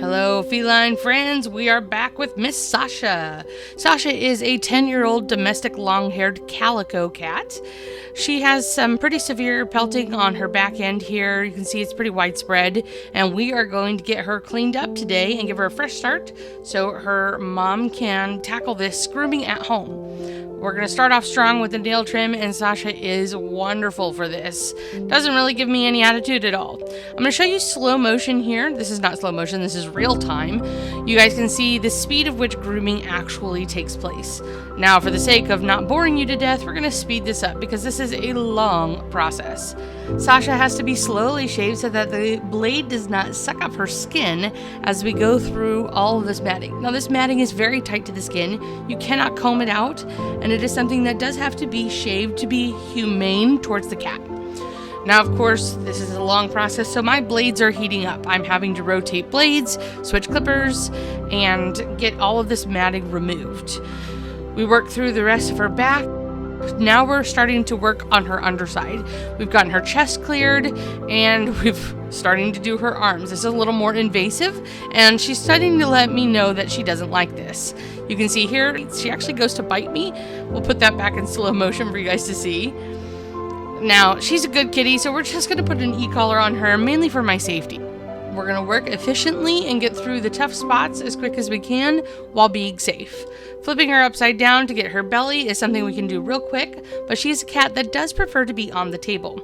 Hello, feline friends. We are back with Miss Sasha. Sasha is a 10-year-old domestic long-haired calico cat. She has some pretty severe pelting on her back end here. You can see it's pretty widespread, and we are going to get her cleaned up today and give her a fresh start so her mom can tackle this grooming at home. We're going to start off strong with the nail trim, and Sasha is wonderful for this. Doesn't really give me any attitude at all. I'm going to show you slow motion here. This is not slow motion, this is real time. You guys can see the speed of which grooming actually takes place. Now, for the sake of not boring you to death, we're going to speed this up because this is a long process. Sasha has to be slowly shaved so that the blade does not suck up her skin as we go through all of this matting. Now, this matting is very tight to the skin. You cannot comb it out, and it is something that does have to be shaved to be humane towards the cat. Now, of course, this is a long process, so my blades are heating up. I'm having to rotate blades, switch clippers, and get all of this matting removed. We work through the rest of her back. Now we're starting to work on her underside. We've gotten her chest cleared, and we've starting to do her arms. This is a little more invasive, and she's starting to let me know that she doesn't like this. You can see here, she actually goes to bite me. We'll put that back in slow motion for you guys to see. Now, she's a good kitty, so we're just going to put an e-collar on her, mainly for my safety. We're going to work efficiently and get through the tough spots as quick as we can while being safe. Flipping her upside down to get her belly is something we can do real quick, but she's a cat that does prefer to be on the table.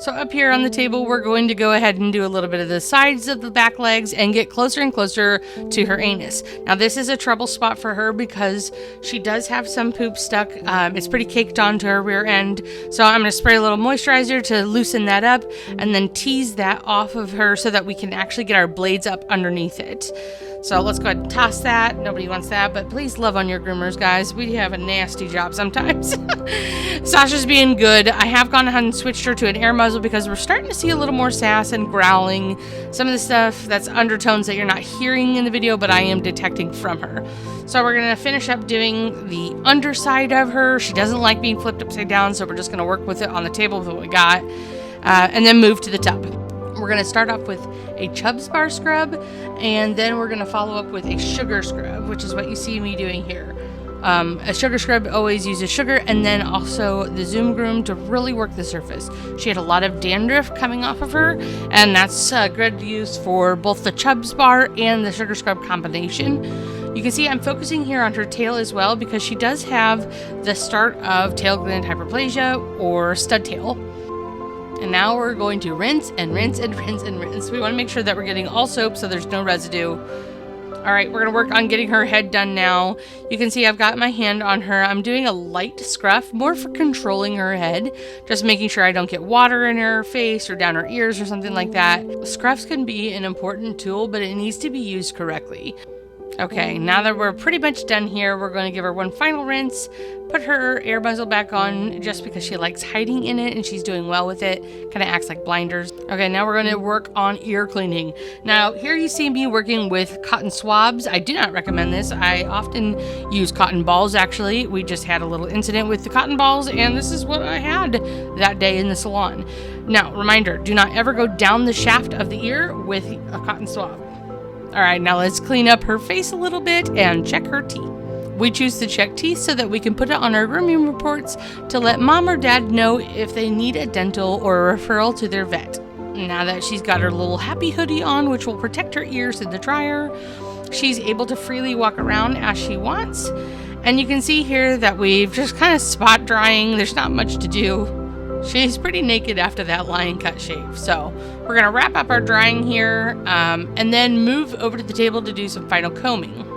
So up here on the table, we're going to go ahead and do a little bit of the sides of the back legs and get closer and closer to her anus. Now, this is a trouble spot for her because she does have some poop stuck. It's pretty caked onto her rear end. So I'm going to spray a little moisturizer to loosen that up and then tease that off of her so that we can actually get our blades up underneath it. So let's go ahead and toss that. Nobody wants that, but please love on your groomers, guys. We have a nasty job sometimes. Sasha's being good. I have gone ahead and switched her to an air muzzle because we're starting to see a little more sass and growling. Some of the stuff that's undertones that you're not hearing in the video, but I am detecting from her. So we're going to finish up doing the underside of her. She doesn't like being flipped upside down, so we're just going to work with it on the table with what we got, and then move to the tub. We're going to start off with a Chubb's bar scrub, and then we're going to follow up with a sugar scrub, which is what you see me doing here. A sugar scrub always uses sugar, and then also the Zoom Groom to really work the surface. She had a lot of dandruff coming off of her, and that's good use for both the Chubb's bar and the sugar scrub combination. You can see I'm focusing here on her tail as well because she does have the start of tail gland hyperplasia or stud tail. And now we're going to rinse and rinse and rinse and rinse. We want to make sure that we're getting all soap so there's no residue. All right, we're going to work on getting her head done now. You can see I've got my hand on her. I'm doing a light scruff, more for controlling her head, just making sure I don't get water in her face or down her ears or something like that. Scruffs can be an important tool, but it needs to be used correctly. Okay, now that we're pretty much done here, we're going to give her one final rinse, put her air muzzle back on just because she likes hiding in it and she's doing well with it. Kind of acts like blinders. Okay, now we're going to work on ear cleaning. Now, here you see me working with cotton swabs. I do not recommend this. I often use cotton balls, actually. We just had a little incident with the cotton balls, and this is what I had that day in the salon. Now, reminder, do not ever go down the shaft of the ear with a cotton swab. All right, now let's clean up her face a little bit and check her teeth. We choose to check teeth so that we can put it on our grooming reports to let mom or dad know if they need a dental or a referral to their vet. Now that she's got her little happy hoodie on, which will protect her ears in the dryer, she's able to freely walk around as she wants. And you can see here that we've just kind of spot drying. There's not much to do. She's pretty naked after that lion cut shave. So we're going to wrap up our drying here and then move over to the table to do some final combing.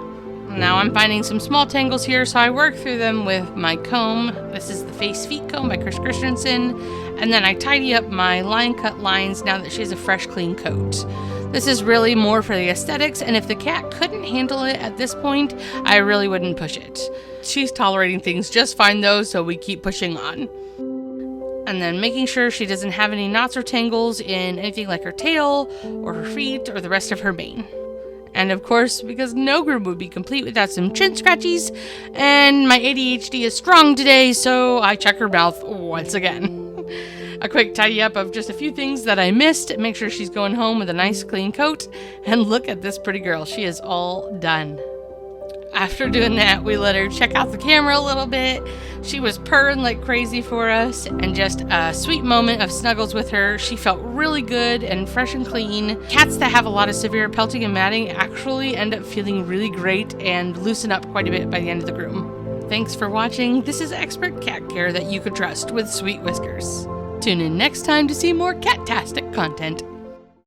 Now I'm finding some small tangles here, so I work through them with my comb. This is the Face Feet Comb by Chris Christensen. And then I tidy up my line cut lines now that she has a fresh, clean coat. This is really more for the aesthetics, and if the cat couldn't handle it at this point, I really wouldn't push it. She's tolerating things just fine though, so we keep pushing on. And then making sure she doesn't have any knots or tangles in anything like her tail or her feet or the rest of her mane. And of course, because no groom would be complete without some chin scratchies, and my ADHD is strong today, so I check her mouth once again. a quick tidy up of just a few things that I missed. Make sure she's going home with a nice clean coat. And look at this pretty girl. She is all done. After doing that, we let her check out the camera a little bit. She was purring like crazy for us, and just a sweet moment of snuggles with her. She felt really good and fresh and clean. Cats that have a lot of severe pelting and matting actually end up feeling really great and loosen up quite a bit by the end of the groom. Thanks for watching. This is expert cat care that you could trust with Sweet Whiskers. Tune in next time to see more cat-tastic content.